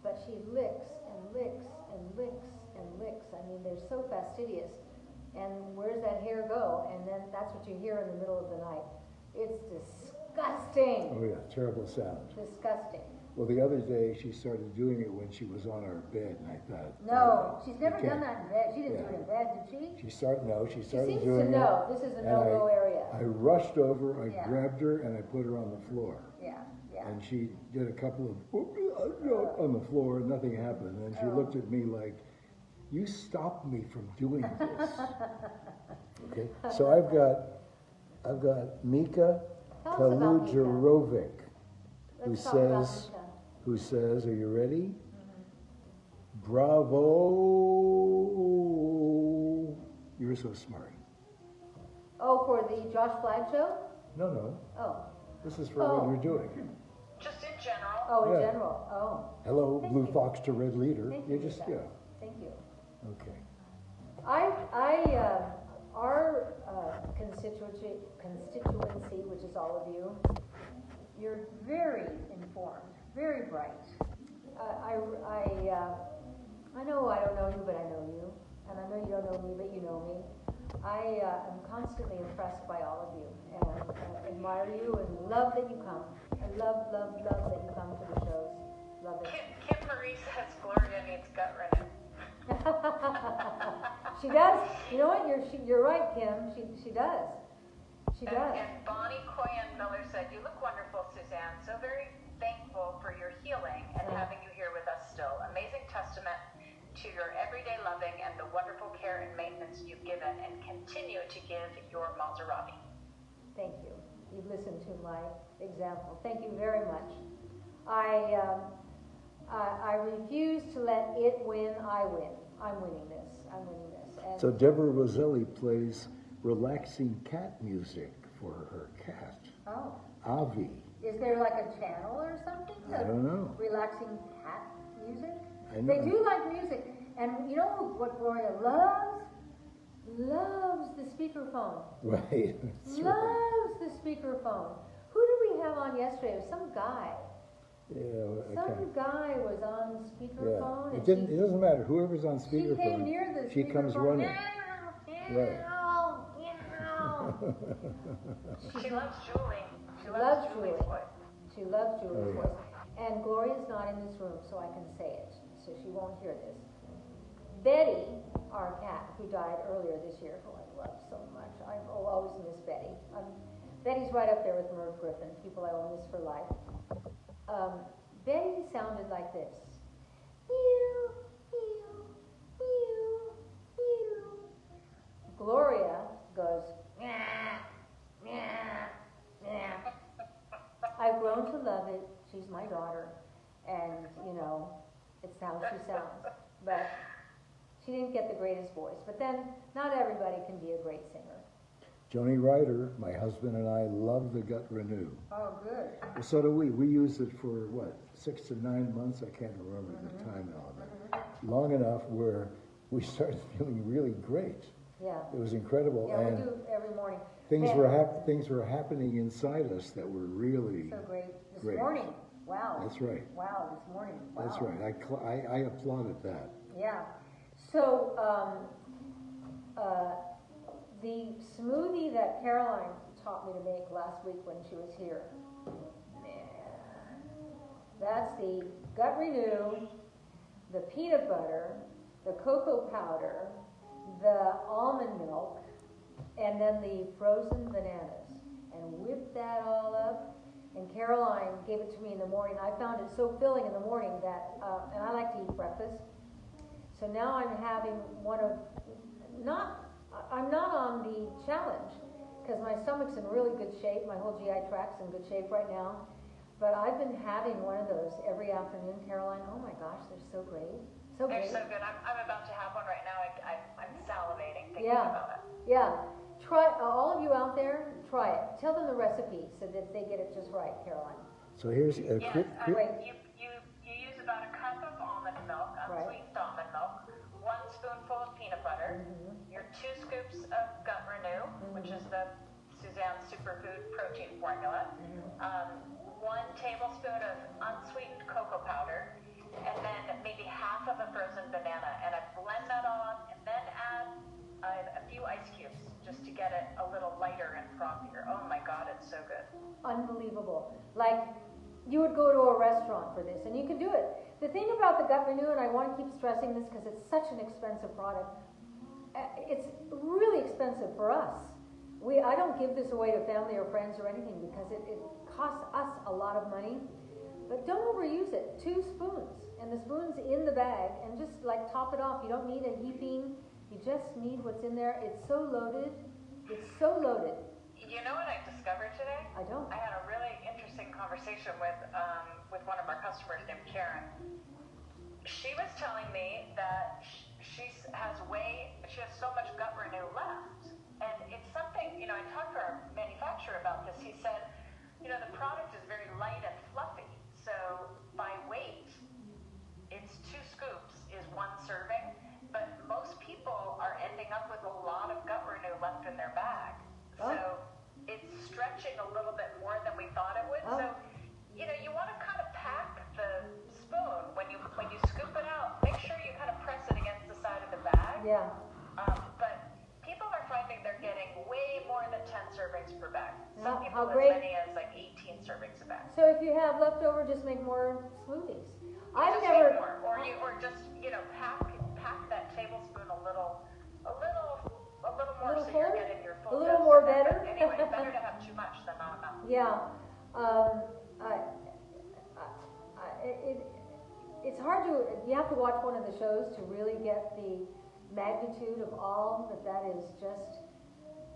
But she licks and licks and licks and licks. I mean, they're so fastidious. And where's that hair go? And then that's what you hear in the middle of the night. It's disgusting. Oh yeah, terrible sound. Disgusting. Well, the other day she started doing it when she was on our bed, and I thought, No, oh, she's never you done can't. that in bed. She didn't do Yeah. it in bed, did she? She started She doing seems to it. know. This is a and no-go area. I rushed over, I Yeah. grabbed her, and I put her on the floor. Yeah, yeah. And she did a couple of on the floor, and nothing happened. And she looked at me like, "You stopped me from doing this." Okay, so I've got Mika Tell us about Mika. Kalujarovic, Let's talk about says, Mika. who says, "Are you ready? Mm-hmm. Bravo! You're so smart." Oh, for the Josh Flagg show? No, Oh. this is for Oh. what you're doing. Just in general. Oh, in Yeah. general. Oh. Hello, Thank Blue you. Fox to Red Leader. Thank You you, just, Mika. yeah, Thank you. okay. Our constituency, which is all of you, you're very informed, very bright. I know I don't know you, but I know you, and I know you don't know me, but you know me. I am constantly impressed by all of you, and admire you, and love that you come. I love that you come to the shows. Love it. Kim Marie says Gloria needs gut renew. She does. You know what? You're right, Kim. She does. She does. And Bonnie Coyan Miller said, "You look wonderful, Suzanne. So very thankful for your healing and having you here with us still. Amazing testament to your everyday loving and the wonderful care and maintenance you've given and continue to give your Maserati." Thank you. You've listened to my example. Thank you very much. I refuse to let it win. I win. I'm winning this. I'm winning this. And So Deborah Roselli plays relaxing cat music for her cat, oh, Avi. is there like a channel or something? I don't know. Relaxing cat music? I know. They do like music. And you know what Gloria loves? Loves the speakerphone. Right. That's right. Loves the speakerphone. Who did we have on yesterday? It was some guy. Yeah, Some guy was on speakerphone, It and it doesn't matter. Whoever's on she came speakerphone, near the she comes speakerphone. running. Meow, Right. meow, meow. She loves Julie. She loves Julie's Julie. voice. She loves Julie's Oh, yeah. voice. And Gloria's not in this room, so I can say it, so she won't hear this. Betty, our cat, who died earlier this year, who I love so much. I will always miss Betty. Betty's right up there with Merv Griffin, people I will miss for life. Betty sounded like this. Meow, meow, meow, meow. Gloria goes, meow, meow, meow. I've grown to love it. She's my daughter. And, you know, it's how she sounds. But she didn't get the greatest voice. But then, not everybody can be a great singer. Joni Ryder, my husband and I love the Gut Renew. Oh, good. Well, so do we. We used it for, 6 to 9 months? I can't remember the time element. Long enough where we started feeling really great. Yeah. It was incredible. Yeah, and we do every morning. things Man, were happening inside us that were really so great. This great. morning. Wow. That's right. Wow, this morning. Wow. That's right. I applauded that. Yeah. So, The smoothie that Caroline taught me to make last week when she was here, man, that's the Gut Renew, the peanut butter, the cocoa powder, the almond milk, and then the frozen bananas. And whip that all up. And Caroline gave it to me in the morning. I found it so filling in the morning that, and I like to eat breakfast. So now I'm having I'm not on the challenge because my stomach's in really good shape. My whole GI tract's in good shape right now. But I've been having one of those every afternoon, Caroline. Oh my gosh, they're so great. So They're great. so good. I'm about to have one right now. I'm salivating thinking about it. Yeah. Try, all of you out there, try it. Tell them the recipe so that they get it just right, Caroline. So here's a Yes, you use about a cup of almond milk, unsweetened almond milk, 1 spoonful of peanut butter, your 2 scoops of Gut Renew, which is the Suzanne Superfood protein formula, 1 tablespoon of unsweetened cocoa powder, and then maybe half of a frozen banana. And I blend that all up and then add a few ice cubes just to get it a little lighter and frothier. Oh my God, it's so good. Unbelievable. Like, you would go to a restaurant for this, and you can do it. The thing about the Gut Renew, and I want to keep stressing this because it's such an expensive product, it's really expensive for us. I don't give this away to family or friends or anything because it costs us a lot of money. But don't overuse it. 2 spoons, and the spoon's in the bag, and just like top it off. You don't need a heaping. You just need what's in there. It's so loaded. It's so loaded. You know what I discovered today? I don't. I had a really interesting conversation with one of our customers named Karen. She was telling me that she has so much Gut Renew left, and it's something. I talked to our manufacturer about this. He said, the product is very light and fluffy, so by weight, it's 2 scoops is 1 serving, but most people are ending up with a lot of Gut Renew left in their bag. So it's stretching a little bit more than we thought it would. So, you want to kind of pack the spoon when you scoop it out. Make sure you kind of press it against the side of the bag. Yeah. But people are finding they're getting way more than 10 servings per bag. Some How people great. as many as like 18 servings a bag. So if you have leftover, just make more smoothies. I've Just never. make more, or just pack that tablespoon a little more, Little so you're fuller? getting your A full little dose more of it. better? But anyway, better to have too much than not enough. Yeah. It's hard to. You have to watch one of the shows to really get the magnitude of all that is just.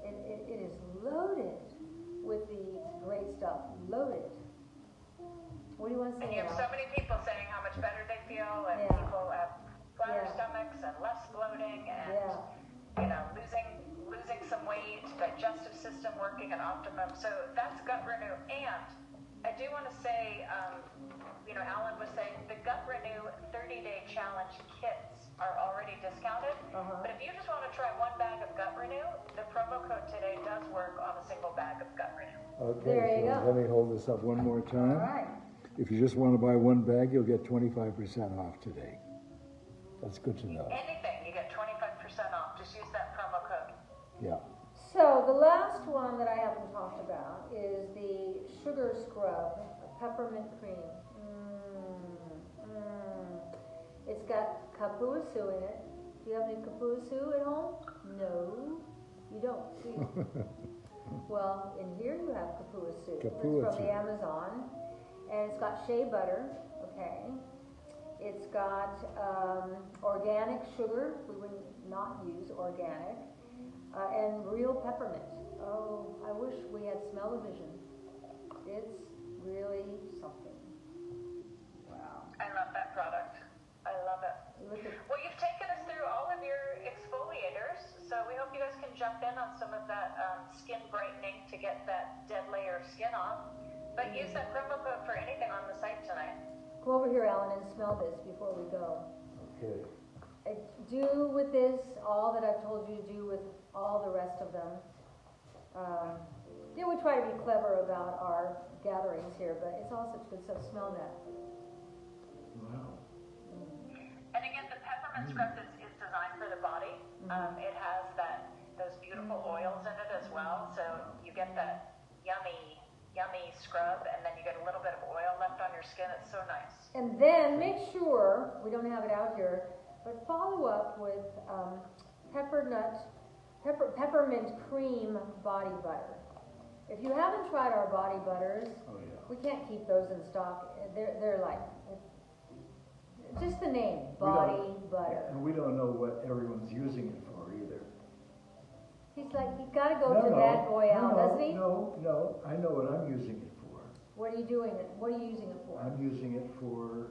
It is loaded with the great stuff. Loaded. What do you want to say? And you have now? so many people saying how much better they feel, and Yeah. people have flatter Yeah. stomachs and less bloating, and losing some weight, digestive system working at optimum. So that's Gut Renew. And I do want to say, Alan was saying the Gut Renew 30-day challenge kits are already discounted. But if you just want to try 1 bag of Gut Renew, the promo code today does work on a single bag of Gut Renew. Okay, There you so go. let me hold this up one more time. All right. If you just want to buy 1 bag, you'll get 25% off today. That's good to know. Anything, you get 25% off. Just use that promo code. Yeah. So the last one that I haven't talked about is the sugar scrub peppermint cream. It's got kapuasu in it. Do you have any kapuasu at home? No, you don't. Do you? Well, in here you have kapuasu. It's from Kapuasu. the Amazon, and it's got shea butter. Okay. It's got organic sugar. We would not use organic. And real peppermint. Oh, I wish we had smell-o-vision. It's really something. Wow. I love that product. I love it. Look at, Well, you've taken us through all of your exfoliators, so we hope you guys can jump in on some of that skin brightening to get that dead layer of skin off. But use that promo code for anything on the site tonight. go over here, Alan, and smell this before we go. Okay. Do with this all that I've told you to do with all the rest of them. We try to be clever about our gatherings here, but it's all such good stuff. Smell that. Wow. And again, the peppermint scrub is designed for the body. It has those beautiful oils. get that yummy, yummy scrub, and then you get a little bit of oil left on your skin. It's so nice. And then make sure, we don't have it out here, but follow up with peppermint cream body butter. If you haven't tried our body butters, Oh, yeah. we can't keep those in stock. They're like, just the name, We don't- body butter. And we don't know what everyone's using it for either. He's like, you gotta go to that boy out, doesn't he? No, I know what I'm using it for. What are you doing it? What are you using it for? I'm using it for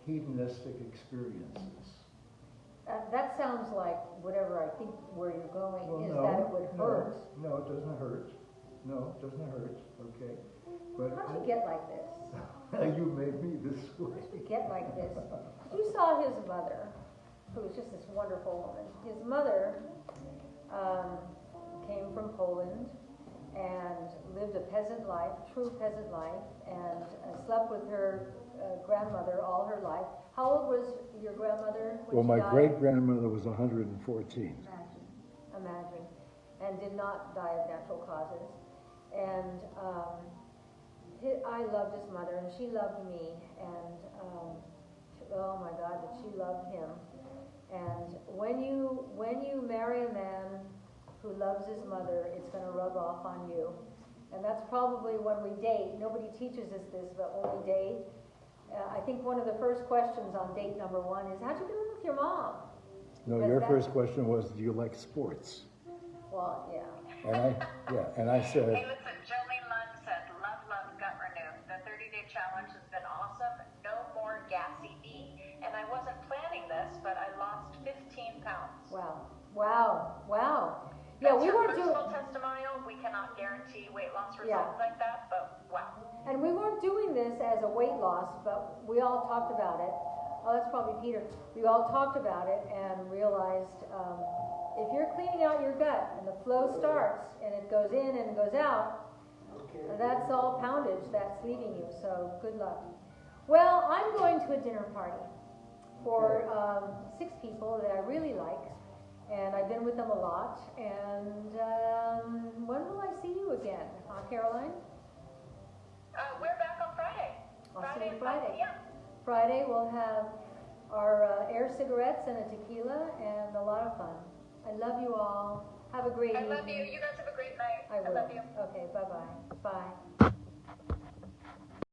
hedonistic experiences. That sounds like whatever I think where you're going Well, is no, that it would hurt. No, it doesn't hurt. No, it doesn't hurt, okay? But How'd you get like this? you made me this way. How'd you get like this? You saw his mother, who was just this wonderful woman. His mother came from Poland and lived a peasant life, true peasant life, and slept with her grandmother all her life. How old was your grandmother when Well, she my died? great-grandmother was 114. Imagine, and did not die of natural causes. And I loved his mother, and she loved me, and oh my God, did she love him. And when you marry a man who loves his mother, it's going to rub off on you. And that's probably when we date. Nobody teaches us this, but when we date, I think one of the first questions on date number 1 is, how'd you get on with your mom? No, Because your that- first question was, do you like sports? Well, yeah. And I said, Hey, listen, Jolene Lund said, love, gut renew. The 30-day challenge has been awesome. No more gassy knee. And I wasn't planning this, but I lost 15 pounds. Wow. Yeah, That's we your weren't doing, personal testimonial. We cannot guarantee weight loss results Yeah. like that, but wow. and we weren't doing this as a weight loss, but we all talked about it. Oh, that's probably Peter. We all talked about it and realized if you're cleaning out your gut and the flow starts and it goes in and goes out, that's all poundage that's leaving you. So good luck. Well, I'm going to a dinner party for 6 people that I really like, and I've been with them a lot. And when will I see you again, Caroline? We're back on Friday. I'll see you Friday. Friday. Yeah. Friday we'll have our air cigarettes and a tequila and a lot of fun. I love you all. Have a great evening. I love you. You guys have a great night. I will. love you. Okay, bye-bye. Bye.